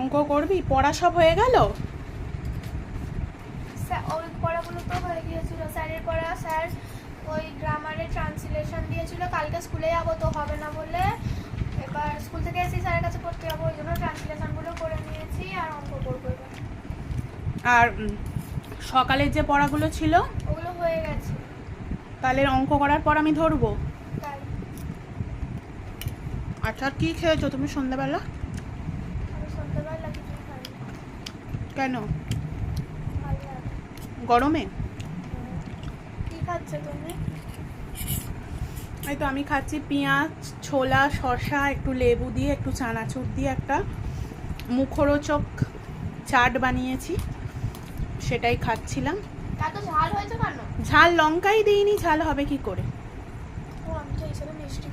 অঙ্ক করবি? পড়া সব হয়ে গেল? ওই পড়াগুলো তো হয়ে গিয়েছিল, স্যারের পড়া। স্যার ওই গ্রামারের ট্রান্সলেশন দিয়েছিল, কালকে স্কুলে যাবো তো হবে না বলে এবার স্কুল থেকে এসে স্যারের কাছে পড়তে যাবো, ওই জন্য ট্রান্সলেশনগুলো করে নিয়েছি আর অঙ্ক করবো এবার। আর সকালের যে পড়াগুলো ছিল ওগুলো হয়ে গেছে। তাহলে অঙ্ক করার পর আমি ধরবো। তাই আচ্ছা, কি খেয়েছো তুমি সন্ধ্যাবেলা? আমি সন্ধ্যাবেলা কিছুই খাইনি। কেন? ভালো লাগে। গরমে? কি খাচ্ছো তুমি? এই তো আমি খাচ্ছি পেঁয়াজ, ছোলা, শসা, একটু লেবু দিয়ে, একটু চানাচুর দিয়ে একটা মুখরোচক চাট বানিয়েছি, সেটাই খাচ্ছিলাম। এত ঝাল হয়েছে কেন? ঝাল লঙ্কাই দিইনি, ঝাল হবে কি করে? ও আমি তো হিসেবে মিষ্টি